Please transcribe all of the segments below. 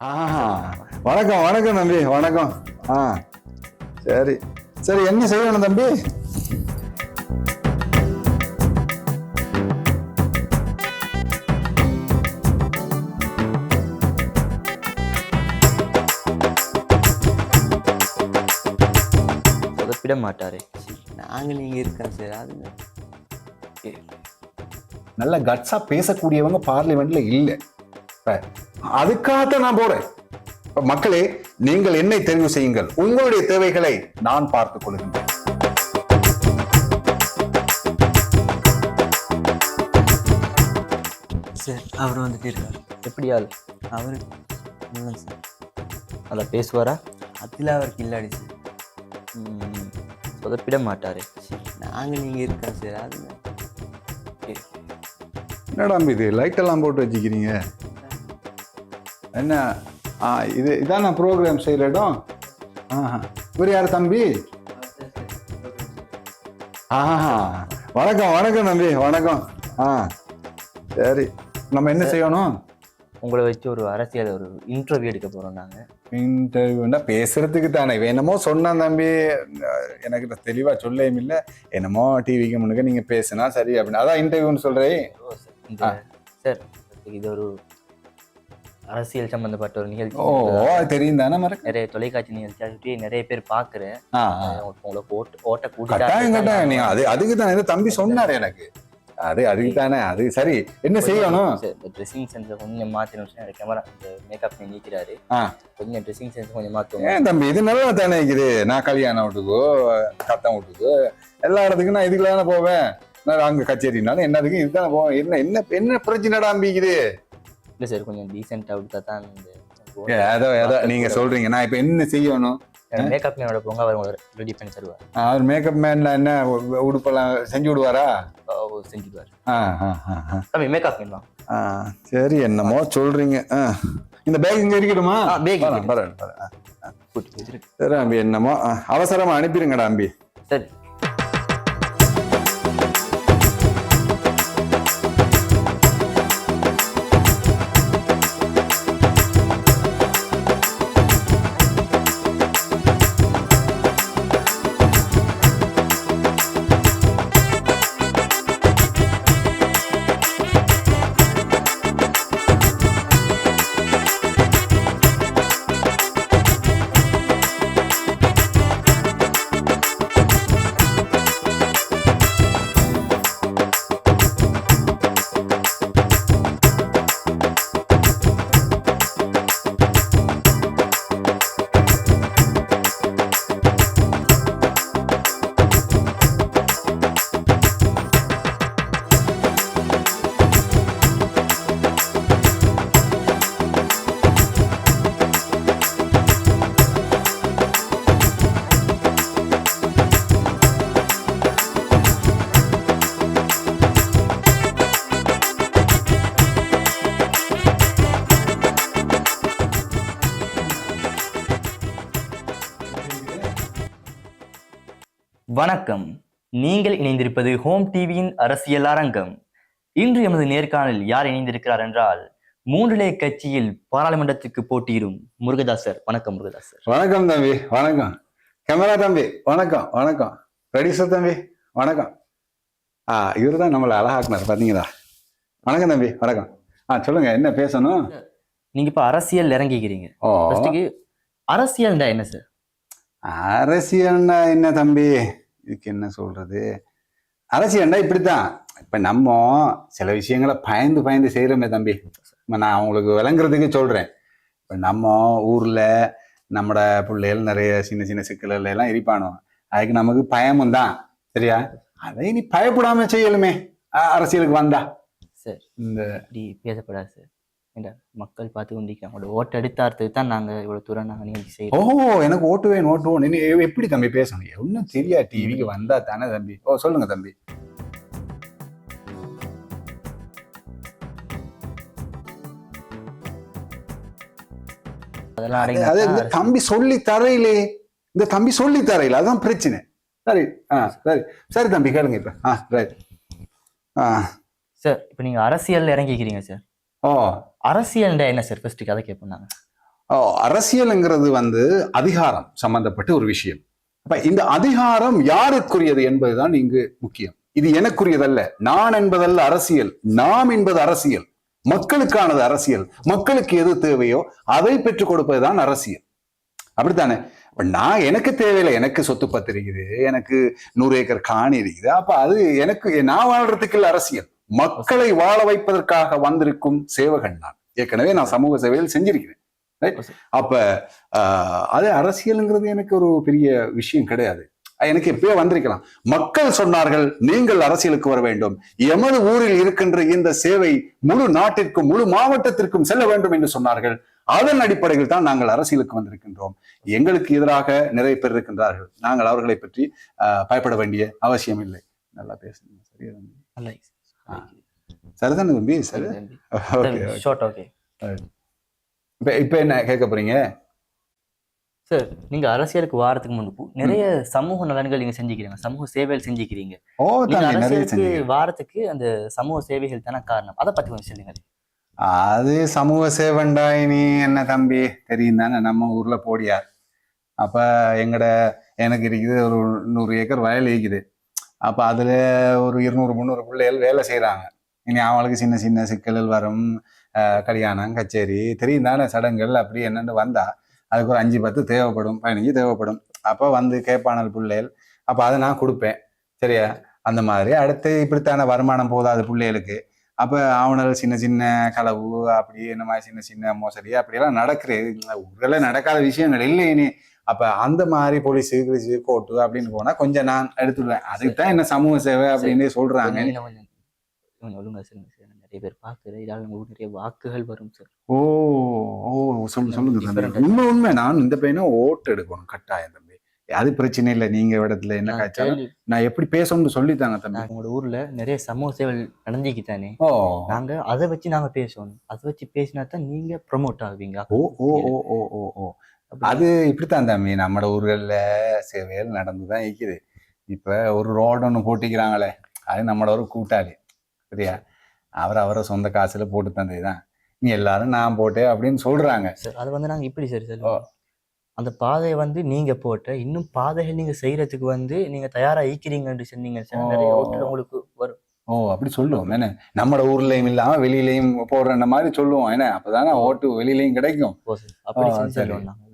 ஆஹா, வணக்கம் வணக்கம் தம்பி, வணக்கம். ஆ, சரி சரி, என்ன செய்யணும் தம்பி? சொதப்பிட மாட்டாரே. நாங்க நீங்க இருக்கோம் சார். அது நல்ல கட்ஸா பேசக்கூடியவங்க பார்லிமெண்ட்ல இல்ல. இப்ப அதுக்காகத்தான் நான் போறேன். இப்ப மக்களே, நீங்கள் என்னை தெரிவு செய்யுங்கள். உங்களுடைய தேவைகளை நான் பார்த்துக் கொள்கின்றேன். சார் அவர் வந்துட்டு இருக்காரு. எப்படி ஆள்? அவரு இல்லைங்க சார். நல்லா பேசுவாரா? அதில் அவருக்கு இல்லாடி சார். சொதப்பிட மாட்டாரே. நாங்க நீங்க இருக்கோம் சார். அது என்னடா தம்பி இது லைட் எல்லாம் போட்டு வச்சுக்கிறீங்க? என்ன? இதான் ப்ரோக்ராம் செய்யற இடம். ஆஹா, இவர் யாரு தம்பி? ஆஹா, வணக்கம் வணக்கம் தம்பி, வணக்கம். ஆ, சரி, நம்ம என்ன செய்யணும்? உங்களை வச்சு ஒரு அரசியல் ஒரு இன்டர்வியூ எடுக்க போறோம் நாங்க. இன்டர்வியூனா பேசுறதுக்கு தானே. என்னமோ சொன்னான் தம்பி, எனக்கு தெளிவா சொல்லவும் இல்லை. என்னமோ டிவிக்கு முன்னுக்கு நீங்க பேசுனா சரி அப்படின்னு, அதான் இன்டர்வியூன்னு சொல்றேன். சார், இது ஒரு அரசியல் சம்பந்தப்பட்ட ஒரு நிகழ்ச்சி. ஓ, தெரியும் தானே. நிறைய தொலைக்காட்சி நிகழ்ச்சி நிறைய பேர் பாக்குறேன். உங்களுக்கு ஓட்ட கட்டாயம் கட்டாயம். நீங்க அதுக்கு தானே தம்பி சொன்னாரு எனக்கு. அதுக்கு தானே. அது சரி, என்ன செய்யணும்? ட்ரெஸ்ஸிங் சென்ஸ் கொஞ்சம் மாத்தணும். கேமரா மேக்கப் நீக்கிறாரு. கொஞ்சம் ட்ரெஸ்ஸிங் சென்ஸ் கொஞ்சம் மாத்துவோம். ஏன் தம்பி, இது நல்லா தானே இருக்குது. நான் கல்யாணம் வீட்டுக்கோ கத்தம் வீட்டுக்கோ எல்லா இடத்துக்கும் நான் இதுக்குள்ள தானே போவேன். நான் அங்க கச்சேரினாலும் என்னதுக்கு இதுதானே போவேன். என்ன என்ன என்ன பிரச்சனைடா அம்பிக்குது? இல்ல சார், கொஞ்சம் டீசென்டா விட்டா தான். ஏதோ நீங்க சொல்றீங்க. நான் இப்ப என்ன செய்யணும்? மேக்கப் மேனோட போங்க, அவர் ரெடி பண்ணி தருவார். அவர் மேக்கப் மேன்ல என்ன உடுப்பெல்லாம் செஞ்சு விடுவாரா? செஞ்சுடுவார். தம்பி மேக்கப் மேன் தான். சரி, என்னமோ சொல்றீங்க. இந்த பேக் இங்க இருக்கட்டுமா? சரி அம்பி, என்னமோ அவசரமா அனுப்பிடுங்கடா அம்பி. சரி. வணக்கம். நீங்கள் இணைந்திருப்பது ஹோம் டிவியின் அரசியல் அரங்கம். இன்று எமது நேர்காணலில் யார் இணைந்திருக்கிறார் என்றால், மூன்றிலே கட்சியில் பாராளுமன்றத்துக்கு போட்டியிடும் முருகதாசர். வணக்கம் முருகதாசர். வணக்கம் தம்பி, வணக்கம். கேமரா தம்பி, வணக்கம் வணக்கம். ப்ரொடியூசர் தம்பி, வணக்கம். இவர் தான் நம்மளை அழகாக்குனார் பாத்தீங்களா? வணக்கம் தம்பி, வணக்கம். சொல்லுங்க, என்ன பேசணும்? நீங்க இப்ப அரசியல் இறங்கிக்கிறீங்க. அரசியல் என்ன சார்? அரசியல்னா என்ன தம்பி, இதுக்கு என்ன சொல்றது? அரசியல்னா இப்படித்தான். இப்ப நம்ம சில விஷயங்களை பயந்து பயந்து செய்யறோமே தம்பி. நான் உங்களுக்கு விளங்குறதுக்கு சொல்றேன். இப்ப நம்ம ஊர்ல நம்மட பிள்ளைகள் நிறைய சின்ன சின்ன சிக்கல்கள் எல்லாம் இருப்பானோ, அதுக்கு நமக்கு பயமும் தான். சரியா? அதை நீ பயப்படாம செய்யலுமே அரசியலுக்கு வந்தா. சார், இந்த இப்படி பேசப்படாது சார். மக்கள் பார்த்து கொண்டிருக்காங்க. ஓட்டு எடுத்தார்த்துக்கு தான் நாங்க இவ்வளவு தூரம் நாங்க நிகழ்ச்சி செய்யறோம். எனக்கு ஓட்டு வேணும். நீ எப்படி தம்பி பேசணும்? ஒன்னும் தெரியா, டிவிக்கு வந்தா தானே தம்பி. சொல்லுங்க தம்பி. அதெல்லாம் தம்பி சொல்லி தரையிலே. இந்த தம்பி சொல்லி தரையில, அதான் பிரச்சனை. சரி சரி சரி தம்பி, கேளுங்க இப்ப. ரைட். சார், இப்ப நீங்க அரசியல் இறங்கிக்கிறீங்க சார். அரசியல் என்ன சார்? ஃபர்ஸ்ட் கதை கேட்போம் நாங்க. அரசியல்ங்கிறது அதிகாரம் சம்பந்தப்பட்ட ஒரு விஷயம். அப்ப இந்த அதிகாரம் யாருக்குரியது என்பதுதான் இங்கு முக்கியம். இது எனக்குரியதல்ல, நான் என்பதல்ல அரசியல், நாம் என்பது அரசியல், மக்களுக்கானது அரசியல். மக்களுக்கு எது தேவையோ அதை பெற்றுக் கொடுப்பதுதான் அரசியல். அப்படித்தானே? நான் எனக்கு தேவையில்லை, எனக்கு சொத்து பத்து இருக்குது, எனக்கு 100 ஏக்கர் காணி இருக்குது. அப்ப அது எனக்கு, நான் வாழ்றதுக்கு இல்ல அரசியல். மக்களை வாழ வைப்பதற்காக வந்திருக்கும் சேவகன் நான். ஏற்கனவே நான் சமூக சேவையில் செஞ்சிருக்கிறேன். அப்ப அது அரசியல்ங்கிறது எனக்கு ஒரு பெரிய விஷயம் கிடையாது. எனக்கு எப்பயோ வந்திருக்கலாம். மக்கள் சொன்னார்கள் நீங்கள் அரசியலுக்கு வர வேண்டும், எமது ஊரில் இருக்கின்ற இந்த சேவை முழு நாட்டிற்கும் முழு மாவட்டத்திற்கும் செல்ல வேண்டும் என்று சொன்னார்கள். அதன் அடிப்படையில் தான் நாங்கள் அரசியலுக்கு வந்திருக்கின்றோம். எங்களுக்கு எதிராக நிறைய பேர் இருக்கின்றார்கள். நாங்கள் அவர்களை பற்றி பயப்பட வேண்டிய அவசியம் இல்லை. நல்லா பேசுங்க. சரியா தம்பி? சரிதானே தம்பி? சரி. இப்ப என்ன கேட்க போறீங்க சார்? நீங்க அரசியலுக்கு வாரத்துக்கு முன்பு நிறைய சமூக நலன்கள் நீங்க செஞ்சுக்கிறீங்க, சமூக சேவைகள் செஞ்சுக்கிறீங்க. அரசியலுக்கு வாரத்துக்கு அந்த சமூக சேவைகள் தானே காரணம். அதை பத்தி கொஞ்சம் சொல்லுங்க. அது சமூக சேவண்டா நீ என்ன தம்பி தெரியும் தானே, நம்ம ஊர்ல போடியார். அப்ப எனக்கு இருக்குது ஒரு 100 ஏக்கர் வயல் இருக்குது. அப்ப அதுல ஒரு 200-300 பிள்ளைகள் வேலை செய்யறாங்க. இனி அவங்களுக்கு சின்ன சின்ன சிக்கல்கள் வரும், கல்யாணம் கச்சேரி தெரியும் தானே, சடங்குகள் அப்படி என்னன்னு வந்தா அதுக்கு ஒரு 5-10 தேவைப்படும், 15 தேவைப்படும். அப்ப கேட்பானல் பிள்ளைகள். அப்ப அதை நான் கொடுப்பேன். சரியா? அந்த மாதிரி அடுத்து இப்படித்தான வருமானம் போதாது பிள்ளைகளுக்கு. அப்ப அவனால் சின்ன சின்ன களவு அப்படி இந்த மாதிரி சின்ன சின்ன மோசடி அப்படியெல்லாம் நடக்கிறது. ஊரில் நடக்காத விஷயங்கள் இல்லை இனி. அப்ப அந்த மாதிரி போலீஸு கிழிச்சு கோர்ட்டு அப்படின்னு போனா கொஞ்சம் நான் எடுத்துடுவேன். அதுக்குதான் என்ன சமூக சேவை அப்படின்னு சொல்றாங்க. ஒழுங்கா சொல்லுங்க சார், நிறைய பேர் பாக்குறேன், இதால உங்களுக்கு நிறைய வாக்குகள் வரும் சார். சொல்லுங்க. உண்மை நான் இந்த பையனை ஓட்டு எடுக்கணும் கட்டாயம் தம்பி. அது பிரச்சனை இல்லை. நீங்க இடத்துல என்ன காய்ச்சாலும் நான் எப்படி பேசணும்னு சொல்லித்தாங்க தம்பி. உங்களோட ஊர்ல நிறைய சமூக சேவை நடந்துக்கிட்டானே, நாங்க அதை வச்சு நாங்க பேசணும். அதை வச்சு பேசினா தான் நீங்க ப்ரமோட் ஆவீங்க. அது இப்படித்தான் தம்பி. நம்ம ஊர்கள்ல சேவைகள் நடந்துதான் இருக்குது. இப்ப ஒரு ரோடு ஒண்ணு போட்டிக்கிறாங்களே, அது நம்மளோட ஒரு கூட்டாளி. சரியா? அவரை சொந்த காசுல போட்டு தந்ததுதான். நீ எல்லாரும் நான் போட்டேன் அப்படின்னு சொல்றாங்க சார். அது நாங்க இப்படி சரி சார், அந்த பாதையை நீங்க போட்ட இன்னும் பாதைகள் நீங்க செய்யறதுக்கு நீங்க தயாரா ஈக்கிறீங்கன்னு சொன்னீங்க சார். நிறைய ஓட்டுல உங்களுக்கு வரும். அப்படி சொல்லுவோம் என்ன, நம்ம ஊர்லயும் இல்லாம வெளியிலயும் போடுற மாதிரி சொல்லுவோம் என்ன, அப்பதானே ஓட்டு வெளியிலயும் கிடைக்கும்.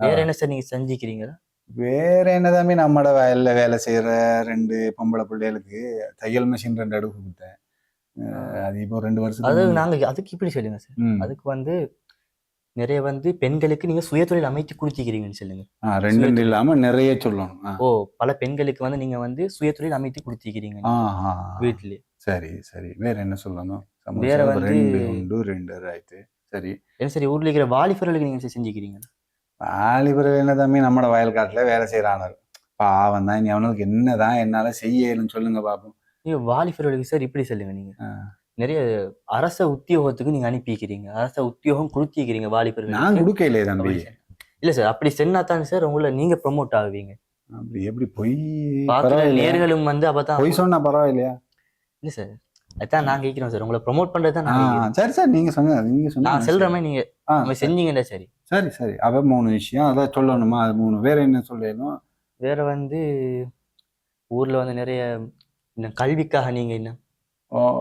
வேற என்ன சார் நீங்க செஞ்சுக்கிறீங்களா? வேற என்னதாமே, நம்மட வயல்ல வேலை செய்யற 2 பொம்பளை பிள்ளைகளுக்கு தையல் மிஷின் 2 அடுப்பு கொடுத்தேன். அது இப்போ 2 வருஷம். அது நாங்க அதுக்கு இப்படி சொல்லுங்க சார். அதுக்கு நிறைய பெண்களுக்கு நீங்க சுயதொழில் அமைத்து கொடுத்திக்கிறீங்கன்னு சொல்லுங்க. 2 இல்லாம நிறைய சொல்லணும். பல பெண்களுக்கு நீங்க சுயதொழில் அமைத்து கொடுத்திக்கிறீங்க வீட்டுல. சரி சரி. வேற என்ன சொல்லணும்? வேற 2 ஆயிடுச்சு. சரி. சரி. ஊர்ல இருக்கிற வாலிபர்களுக்கு நீங்க செஞ்சுக்கிறீங்க. வாலிபர்கள் என்ன தம்பி, நம்மட வயல் காட்டுல வேலை செய்யறாங்க. பாவம் தான். இனி அவனுக்கு என்னதான் என்னால செய்யலன்னு சொல்லுங்க பாப்போம். வாலிபர்களுக்கு சார் இப்படி சொல்லுங்க, நீங்க நிறைய அரச உத்தியோகத்துக்கு நீங்க அனுப்பிக்கிறீங்க, அரச உத்தியோகம் கொடுத்திக்கிறீங்க வாலிபர்கள். நான் கொடுக்க இல்லையே தம்பி. இல்ல சார், அப்படி சென்னாதான் சார் உங்களை நீங்க ப்ரமோட் ஆகுவீங்க. அப்படி எப்படி பொய் நேர்களும் அப்பதான் பொய் சொன்னா பரவாயில்லையா? இல்ல சார், அதான் நான் கேட்கிறோம் சார். உங்களை ப்ரமோட் பண்றதுதான். சரி சார், நீங்க சொன்ன நான் சொல்ற மாதிரி நீங்க செஞ்சீங்கல்ல. சரி சரி சரி. அவ 3 விஷயம் அதான் சொல்லணுமா? அது 3. வேற என்ன சொல்லணும்? வேற ஊர்ல நிறைய கல்விக்காக நீங்க என்ன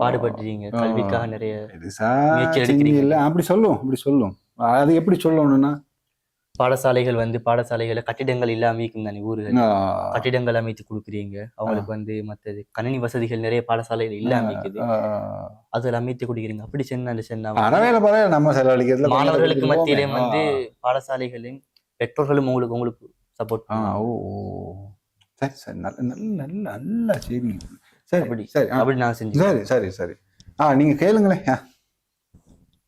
பாடுபட்டுறீங்க, கல்விக்காக நிறைய இல்ல அப்படி சொல்லும். அது எப்படி சொல்லணும்னா, பாடசாலைகள் பாடசாலைகள்ல கட்டிடங்கள் இல்லாம இருக்கும் தானே ஊர்கள், கட்டிடங்கள் அமைத்து கொடுக்குறீங்க அவங்களுக்கு. மற்றது கணினி வசதிகள் நிறைய பாடசாலைகள் இல்லாம இருக்குது, அதுல அமைத்து கொடுக்குறீங்க. அப்படி நம்ம செலவழிக்கிறதுல மாணவர்களுக்கு மத்தியிலும் பாடசாலைகளையும் பெற்றோர்களும் உங்களுக்கு சப்போர்ட். சரி சரி. நல்ல சரி. சரி சரி. அப்படி நான் செஞ்சேன். சரி சரி சரி. நீங்க கேளுங்களேன்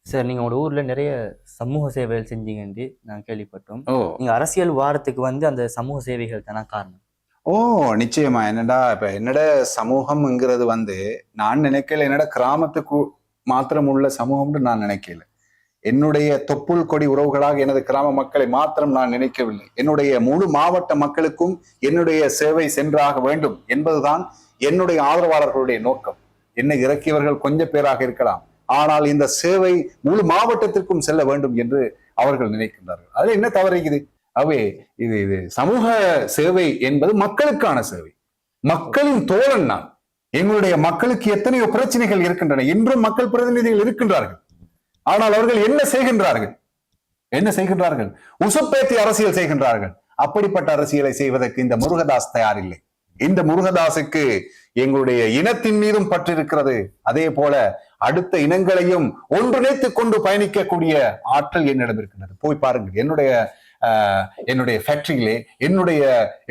சார். நீங்க உங்களோட ஊர்ல நிறைய சமூக சேவைகள் செஞ்சீங்கன்னு நான் கேள்விப்பட்டோம். நீங்க அரசியல் வாரத்துக்கு அந்த சமூக சேவைகள் தானே காரணம்? நிச்சயமா. என்னடா இப்ப என்னோட சமூகம்ங்கிறது நான் நினைக்கல என்னோட கிராமத்துக்கு மாத்திரம் உள்ள சமூகம்னு நான் நினைக்கல. என்னுடைய தொப்புள் கொடி உறவுகளாக எனது கிராம மக்களை மாத்திரம் நான் நினைக்கவில்லை. என்னுடைய முழு மாவட்ட மக்களுக்கும் என்னுடைய சேவை சென்றாக வேண்டும் என்பதுதான் என்னுடைய ஆதரவாளர்களுடைய நோக்கம். என்னை இறக்கியவர்கள் கொஞ்சம் பேராக இருக்கலாம், ஆனால் இந்த சேவை முழு மாவட்டத்திற்கும் செல்ல வேண்டும் என்று அவர்கள் நினைக்கின்றார்கள். அதுல என்ன தவறு இருக்குது? அவே இது சமூக சேவை என்பது மக்களுக்கான சேவை. மக்களின் தோழன் நான். எங்களுடைய மக்களுக்கு எத்தனையோ பிரச்சனைகள் இருக்கின்றன. இன்றும் மக்கள் பிரதிநிதிகள் இருக்கின்றார்கள். ஆனால் அவர்கள் என்ன செய்கின்றார்கள்? உசுப்பேத்தி அரசியல் செய்கின்றார்கள். அப்படிப்பட்ட அரசியலை செய்வதற்கு இந்த முருகதாஸ் தயாரில்லை. இந்த முருகதாஸுக்கு எங்களுடைய இனத்தின் மீதும் பற்று இருக்கிறது. அதே போல அடுத்த இனங்களையும் ஒன்றிணைத்துக் கொண்டு பயணிக்கக்கூடிய ஆற்றல் என்னிடம் இருக்கின்றது. போய் பாருங்கள், என்னுடைய ஃபேக்டரியிலே, என்னுடைய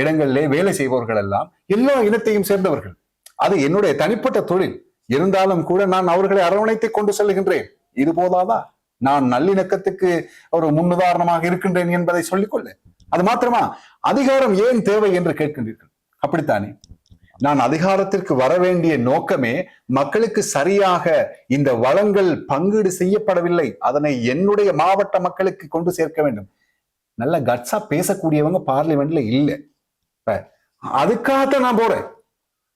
இடங்களிலே வேலை செய்பவர்கள் எல்லாம் எல்லா இனத்தையும் சேர்ந்தவர்கள். அது என்னுடைய தனிப்பட்ட தொழில் இருந்தாலும் கூட நான் அவர்களை அரவணைத்துக் கொண்டு செல்கின்றேன். இது போதாதா? நான் நல்லிணக்கத்துக்கு ஒரு முன்னுதாரணமாக இருக்கின்றேன் என்பதை சொல்லிக்கொள்ள. அது மாத்திரமா? அதிகாரம் ஏன் தேவை என்று கேட்கின்றீர்கள். அப்படித்தானே? நான் அதிகாரத்திற்கு வர வேண்டிய நோக்கமே மக்களுக்கு சரியாக இந்த வளங்கள் பங்கீடு செய்யப்படவில்லை, அதனை என்னுடைய மாவட்ட மக்களுக்கு கொண்டு சேர்க்க வேண்டும். நல்ல கட்ஸா பேசக்கூடியவங்க பார்லிமெண்ட்ல இல்லை. அதுக்காகத்தான் நான் போறேன்.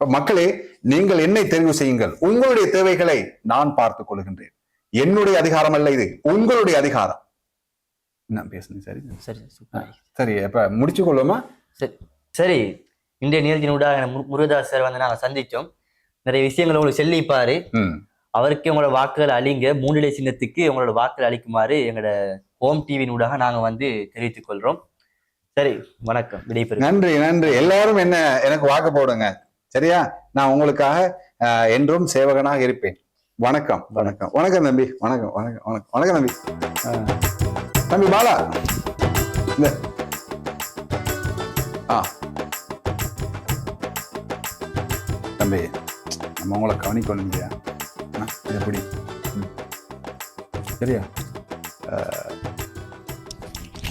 மக்களே, நீங்கள் என்னை தெரிவு செய்யுங்கள். உங்களுடைய தேவைகளை நான் பார்த்துக் கொள்கின்றேன். என்னுடைய அதிகாரம் அல்ல இது, உங்களுடைய அதிகாரம். நான் பேசுனேன். சரி சரி சூப்பர். சரி, இப்ப முடிச்சு கொள்வோமா? சரி சரி. இன்றைய நிகழ்ச்சியினூடாக முருகதாஸ் சார் வந்து நாங்கள் சந்திச்சோம். நிறைய விஷயங்கள் உங்களுக்கு சொல்லிப்பாரு. அவருக்கு உங்களோட வாக்குகள் அளிங்க. 3 இலை சின்னத்துக்கு உங்களோட வாக்குகள் அளிக்குமாறு எங்களோட ஹோம் டிவியினூடாக நாங்கள் வந்து தெரிவித்துக் கொள்றோம். சரி, வணக்கம், விடைபெறும். நன்றி. எல்லாரும் எனக்கு வாக்கு போடுங்க. சரியா? நான் உங்களுக்காக என்றும் சேவகனாக இருப்பேன். வணக்கம் தம்பி. வணக்கம் தம்பி. தம்பி பாலா, தம்பி, நம்ம உங்களை கவனிக்கணும் இல்லையா? எப்படி? சரியா?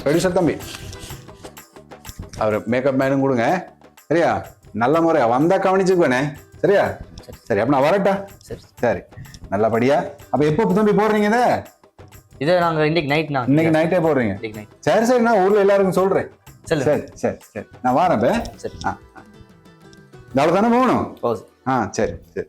ப்ரொடியூசர் தம்பி, அவர் மேக்கப் மேனும் கொடுங்க. சரியா? நல்ல முறையா வந்தா கவனிச்சுக்குவேனே. சரியா? சரி, அப்ப நான் வரட்டா? சரி, நல்லபடியா. அப்ப எப்போ தம்பி போடுறீங்க இதை நாங்க இன்னைக்கு நைட்டே போடுறீங்க? சரி, நான் ஊர்ல எல்லாருக்கும் சொல்றேன். சரி, நான் வரேன். சரி. நாளை தானே போகணும். சரி. சரி.